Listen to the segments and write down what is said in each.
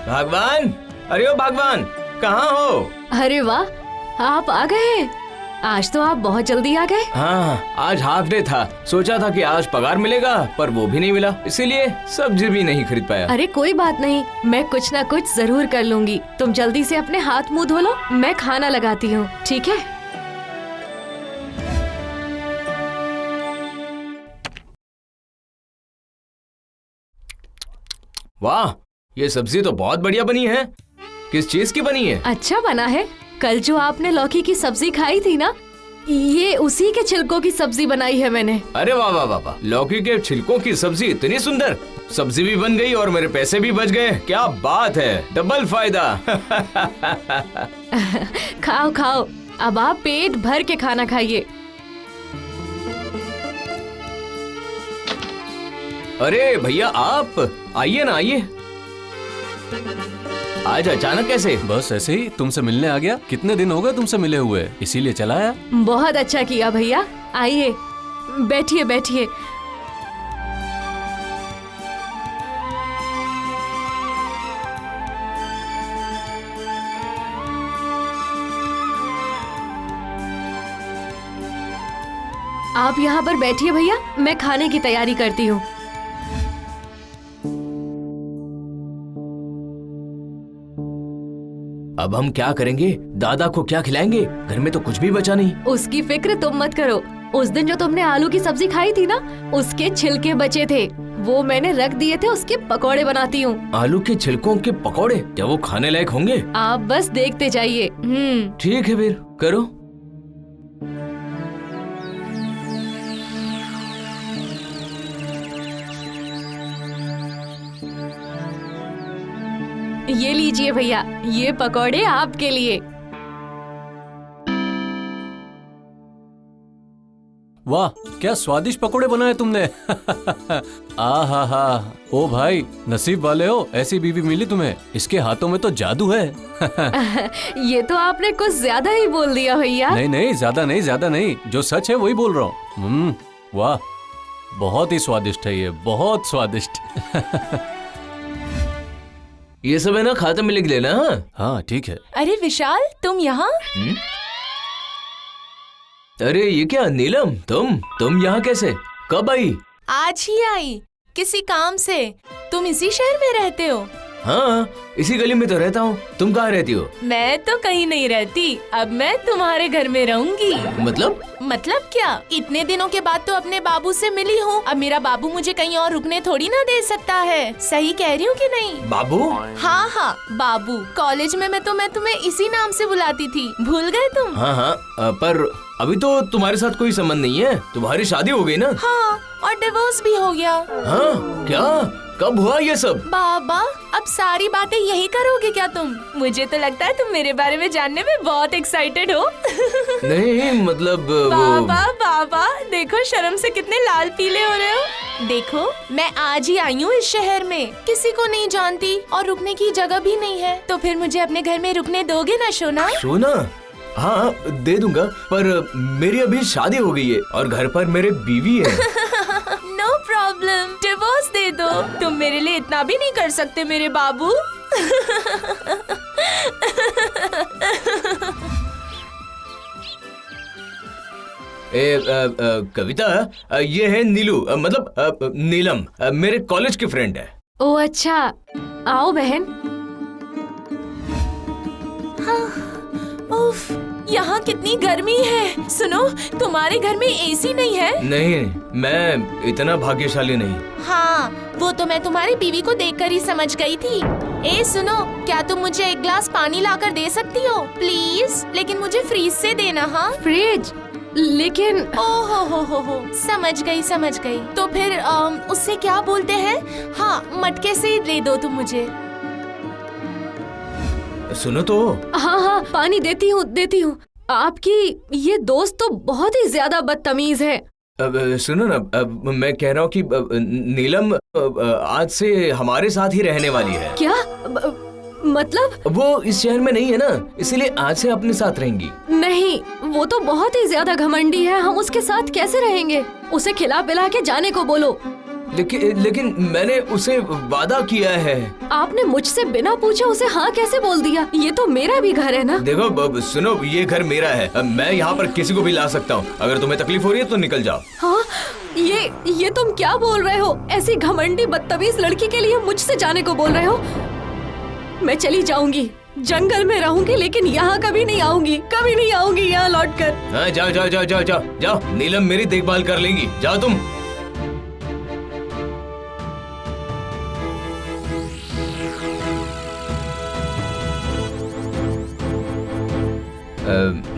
भगवान, अरे ओ भगवान, कहाँ हो? अरे वाह, आप आ गए। आज तो आप बहुत जल्दी आ गए। हाँ, आज हाफ डे था। सोचा था कि आज पगार मिलेगा, पर वो भी नहीं मिला, इसीलिए सब्जी भी नहीं खरीद पाया। अरे कोई बात नहीं, मैं कुछ ना कुछ जरूर कर लूंगी। तुम जल्दी से अपने हाथ मुंह धो लो, मैं खाना लगाती हूँ, ठीक है? वाह, ये सब्जी तो बहुत बढ़िया बनी है। किस चीज की बनी है? अच्छा बना है। कल जो आपने लौकी की सब्जी खाई थी ना, ये उसी के छिलकों की सब्जी बनाई है मैंने। अरे वाह वाह वाह वाह, लौकी के छिलकों की सब्जी इतनी सुंदर। सब्जी भी बन गई और मेरे पैसे भी बच गए। क्या बात है, डबल फायदा। खाओ खाओ, अब आप पेट भर के खाना खाइए। अरे भैया, आप आइए ना, आइए। आज अचानक कैसे? बस ऐसे ही तुमसे मिलने आ गया। कितने दिन हो गए तुमसे मिले हुए, इसीलिए चला आया। बहुत अच्छा किया भैया। आइए, बैठिए बैठिए। आप यहाँ पर बैठिए भैया, मैं खाने की तैयारी करती हूँ। अब हम क्या करेंगे? दादा को क्या खिलाएंगे? घर में तो कुछ भी बचा नहीं। उसकी फिक्र तुम मत करो। उस दिन जो तुमने आलू की सब्जी खाई थी ना, उसके छिलके बचे थे, वो मैंने रख दिए थे, उसके पकौड़े बनाती हूँ। आलू के छिलकों के पकौड़े? क्या वो खाने लायक होंगे? आप बस देखते जाइए। ठीक है, फिर करो। ये लीजिए भैया, ये पकौड़े आपके लिए। वाह, क्या स्वादिष्ट पकोड़े बनाए तुमने। आहा, ओ भाई, नसीब वाले हो, ऐसी बीवी मिली तुम्हें। इसके हाथों में तो जादू है। ये तो आपने कुछ ज्यादा ही बोल दिया भैया। नहीं नहीं, ज्यादा नहीं, जो सच है वही बोल रहा हूँ। वाह, बहुत ही स्वादिष्ट है ये, बहुत स्वादिष्ट। ये सब है ना, खाते में लिख लेना। हाँ ठीक है। अरे विशाल, तुम यहाँ? अरे ये क्या नीलम, तुम यहाँ कैसे? कब आई? आज ही आई, किसी काम से। तुम इसी शहर में रहते हो? हाँ, इसी गली में तो रहता हूँ। तुम कहाँ रहती हो? मैं तो कहीं नहीं रहती, अब मैं तुम्हारे घर में रहूंगी। मतलब क्या? इतने दिनों के बाद तो अपने बाबू से मिली हूँ। अब मेरा बाबू मुझे कहीं और रुकने थोड़ी ना दे सकता है। सही कह रही हूँ कि नहीं? बाबू? हाँ, बाबू। कॉलेज में मैं तुम्हें इसी नाम से बुलाती थी, भूल गए तुम? हाँ, पर अभी तो तुम्हारे साथ कोई संबंध नहीं है। तुम्हारी शादी हो गई ना? हाँ, और डिवोर्स भी हो गया। हाँ, क्या? कब हुआ ये सब? बाबा, अब सारी बातें यही करोगे क्या तुम? मुझे तो लगता है तुम मेरे बारे में जानने में बहुत एक्साइटेड हो। नहीं, मतलब बाबा, देखो शर्म से कितने लाल पीले हो रहे हो। देखो, मैं आज ही आई हूँ इस शहर में, किसी को नहीं जानती और रुकने की जगह भी नहीं है। तो फिर मुझे अपने घर में रुकने दोगे ना सोना? सोना? हाँ, दे दूंगा, पर मेरी अभी शादी हो गई है और घर पर मेरे बीवी है। नो प्रॉब्लम, डिवोर्स दे दो। तुम मेरे लिए इतना भी नहीं कर सकते मेरे बाबू। कविता, ये है नीलू, मतलब नीलम, मेरे कॉलेज की फ्रेंड है। ओ अच्छा, आओ बहन। उफ, यहाँ कितनी गर्मी है। सुनो, तुम्हारे घर में एसी नहीं है? नहीं, मैं इतना भाग्यशाली नहीं। हाँ, वो तो मैं तुम्हारी बीवी को देखकर ही समझ गई थी। ए सुनो, क्या तुम मुझे एक ग्लास पानी लाकर दे सकती हो प्लीज? लेकिन मुझे फ्रीज से देना। हाँ, फ्रिज? लेकिन ओहो हो, समझ गई। तो फिर उससे क्या बोलते हैं? हाँ, मटके से ही दे दो तुम मुझे। सुनो तो। हाँ, पानी देती हूँ। आपकी ये दोस्त तो बहुत ही ज्यादा बदतमीज है। सुनो ना, मैं कह रहा हूँ कि नीलम आज से हमारे साथ ही रहने वाली है। क्या? मतलब? वो इस शहर में नहीं है ना, इसलिए आज से अपने साथ रहेंगी। नहीं, वो तो बहुत ही ज्यादा घमंडी है। हम उसके साथ कैसे रहेंगे? उसे खिला पिला के जाने को बोलो। लेकिन मैंने उसे वादा किया है। आपने मुझसे बिना पूछे उसे हाँ कैसे बोल दिया? ये तो मेरा भी घर है ना। देखो सुनो, ये घर मेरा है, मैं यहाँ पर किसी को भी ला सकता हूँ। अगर तुम्हें तकलीफ हो रही है तो निकल जाओ। हाँ, ये तुम क्या बोल रहे हो? ऐसी घमंडी बदतमीज लड़की के लिए मुझसे जाने को बोल रहे हो? मैं चली जाऊंगी, जंगल में रहूंगी, लेकिन यहाँ कभी नहीं आऊंगी यहाँ लौटकर। हाँ, जाओ जाओ जाओ जाओ जाओ जाओ, नीलम मेरी देखभाल कर लेंगी, जाओ तुम।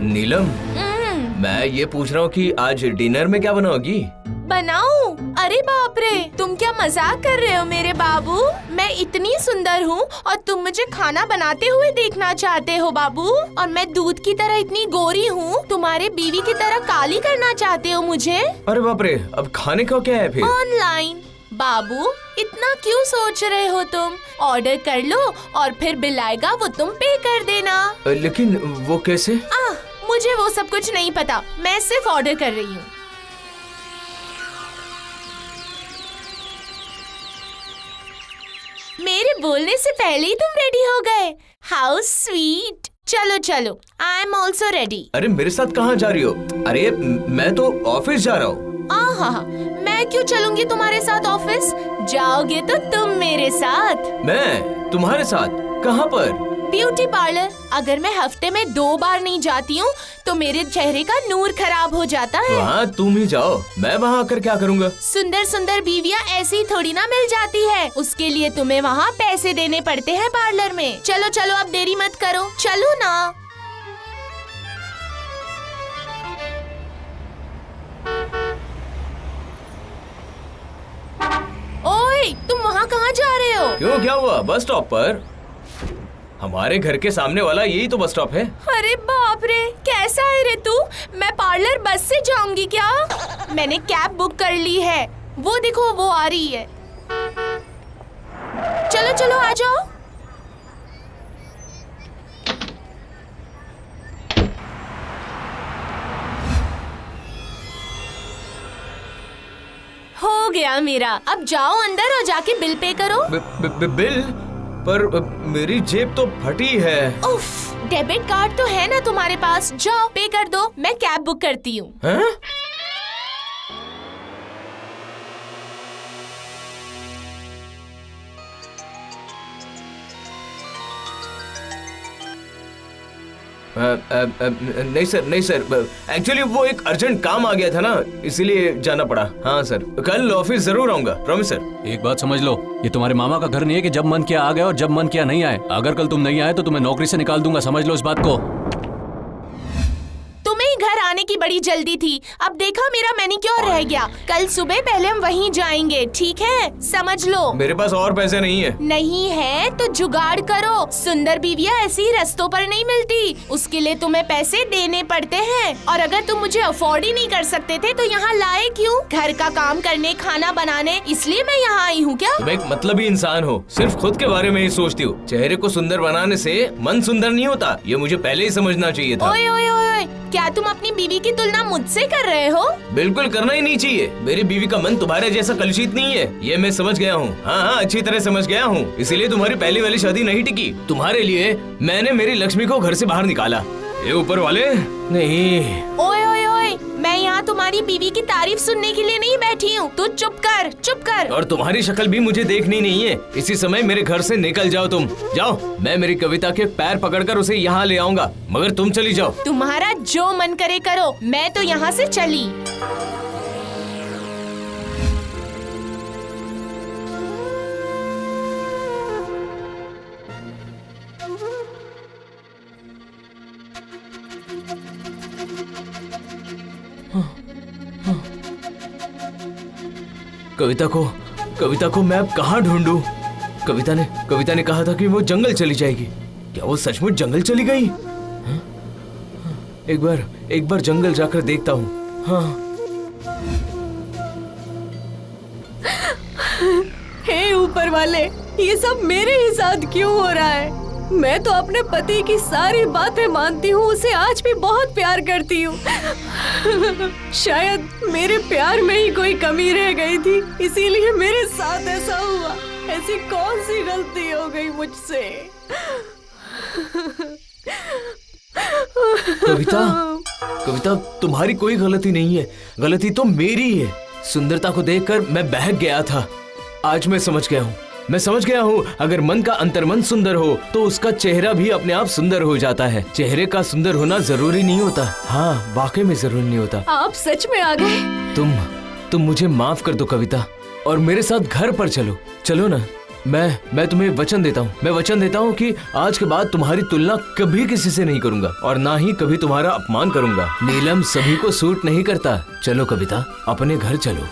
नीलम, मैं ये पूछ रहा हूँ कि आज डिनर में क्या बनाओगी? बनाऊं? अरे बाप रे, तुम क्या मजाक कर रहे हो मेरे बाबू? मैं इतनी सुंदर हूँ और तुम मुझे खाना बनाते हुए देखना चाहते हो बाबू? और मैं दूध की तरह इतनी गोरी हूँ, तुम्हारे बीवी की तरह काली करना चाहते हो मुझे? अरे बाप रे, अब खाने का क्या है फिर? ऑनलाइन। बाबू, इतना क्यों सोच रहे हो तुम? ऑर्डर कर लो और फिर बिल आएगा वो तुम पे कर देना। लेकिन वो कैसे? मुझे वो सब कुछ नहीं पता, मैं सिर्फ ऑर्डर कर रही हूँ। मेरे बोलने से पहले ही तुम रेडी हो गए। How sweet. चलो चलो, आई एम ऑल्सो रेडी। अरे मेरे साथ कहाँ जा रही हो? अरे मैं तो ऑफिस जा रहा हूँ। हाँ, मैं क्यों चलूंगी तुम्हारे साथ ऑफिस? जाओगे तो तुम मेरे साथ। मैं तुम्हारे साथ? कहाँ पर? Beauty parlour. अगर मैं हफ्ते में 2 बार नहीं जाती हूँ तो मेरे चेहरे का नूर खराब हो जाता है। वहाँ तुम ही जाओ, मैं वहाँ आकर क्या करूँगा? सुंदर सुंदर बीवियाँ ऐसी ही थोड़ी ना मिल जाती है, उसके लिए तुम्हें वहाँ पैसे देने पड़ते हैं पार्लर में। चलो चलो, अब देरी मत करो, चलो ना। ओए, तुम वहाँ कहाँ जा रहे हो? क्यों, क्या हुआ? बस स्टॉप पर। हमारे घर के सामने वाला यही तो बस स्टॉप है। अरे बाप रे, कैसा है रे तू? मैं पार्लर बस से जाऊंगी क्या? मैंने कैब बुक कर ली है, वो देखो वो आ रही है। चलो चलो आ जाओ। हो गया मेरा। अब जाओ अंदर और जाके बिल पे करो। बिल? पर मेरी जेब तो फटी है। उफ, डेबिट कार्ड तो है ना तुम्हारे पास, जाओ पे कर दो, मैं कैब बुक करती हूँ। नहीं सर, एक्चुअली वो एक अर्जेंट काम आ गया था ना, इसीलिए जाना पड़ा। हाँ सर, कल ऑफिस जरूर आऊंगा, प्रॉमिस सर। एक बात समझ लो, ये तुम्हारे मामा का घर नहीं है कि जब मन किया आ गए और जब मन किया नहीं आए। अगर कल तुम नहीं आए तो तुम्हें नौकरी से निकाल दूंगा, समझ लो इस बात को। घर आने की बड़ी जल्दी थी, अब देखा मेरा मैनिक्योर रह गया। कल सुबह पहले हम वहीं जाएंगे, ठीक है? समझ लो। मेरे पास और पैसे नहीं है। नहीं है तो जुगाड़ करो। सुंदर बीवियाँ ऐसी ही रास्तों पर नहीं मिलती, उसके लिए तुम्हें पैसे देने पड़ते हैं। और अगर तुम मुझे अफोर्ड ही नहीं कर सकते थे तो यहाँ लाए क्यों? घर का काम करने, खाना बनाने, इसलिए मैं यहाँ आई हूँ क्या? तुम एक मतलबी इंसान हो, सिर्फ खुद के बारे में ही सोचती हो। चेहरे को सुंदर बनाने से मन सुंदर नहीं होता, ये मुझे पहले ही समझना चाहिए था। ओए ओए ओए, क्या तुम अपनी बीवी की तुलना मुझसे कर रहे हो? बिल्कुल करना ही नहीं चाहिए। मेरी बीवी का मन तुम्हारे जैसा कलुषित नहीं है, ये मैं समझ गया हूँ। हाँ, अच्छी तरह समझ गया हूँ। इसीलिए तुम्हारी पहली वाली शादी नहीं टिकी। तुम्हारे लिए मैंने मेरी लक्ष्मी को घर से बाहर निकाला। ये ऊपर वाले नहीं। ओए ओए ओए, मैं यहाँ तुम्हारी बीवी की तारीफ सुनने के लिए नहीं बैठी हूँ। तू चुप कर, चुप कर। और तुम्हारी शक्ल भी मुझे देखनी नहीं है। इसी समय मेरे घर से निकल जाओ तुम। जाओ, मैं मेरी कविता के पैर पकड़कर उसे यहाँ ले आऊंगा, मगर तुम चली जाओ। तुम्हारा जो मन करे करो, मैं तो यहाँ से चली। कविता को मैं अब कहाँ ढूंढूं? कविता ने कहा था कि वो जंगल चली जाएगी। क्या वो सचमुच जंगल चली गई? एक बार जंगल जाकर देखता हूँ। हाँ। हे ऊपर वाले, ये सब मेरे ही साथ क्यों हो रहा है? मैं तो अपने पति की सारी बातें मानती हूँ, उसे आज भी बहुत प्यार करती हूँ। शायद मेरे प्यार में ही कोई कमी रह गई थी, इसीलिए मेरे साथ ऐसा हुआ। ऐसी कौन सी गलती हो गई मुझसे? कविता, कविता तुम्हारी कोई गलती नहीं है, गलती तो मेरी है। सुंदरता को देखकर मैं बहक गया था। आज मैं समझ गया हूँ, मैं समझ गया हूँ। अगर मन का अंतर्मन सुंदर हो तो उसका चेहरा भी अपने आप सुंदर हो जाता है। चेहरे का सुंदर होना जरूरी नहीं होता। हाँ, वाकई में जरूरी नहीं होता। आप सच में आ गए? तुम मुझे माफ कर दो कविता, और मेरे साथ घर पर चलो। चलो ना। मैं तुम्हें वचन देता हूँ, मैं वचन देता हूँ कि आज के बाद तुम्हारी तुलना कभी किसी से नहीं करूंगा और ना ही कभी तुम्हारा अपमान करूंगा। नीलम सभी को सूट नहीं करता। चलो कविता, अपने घर चलो।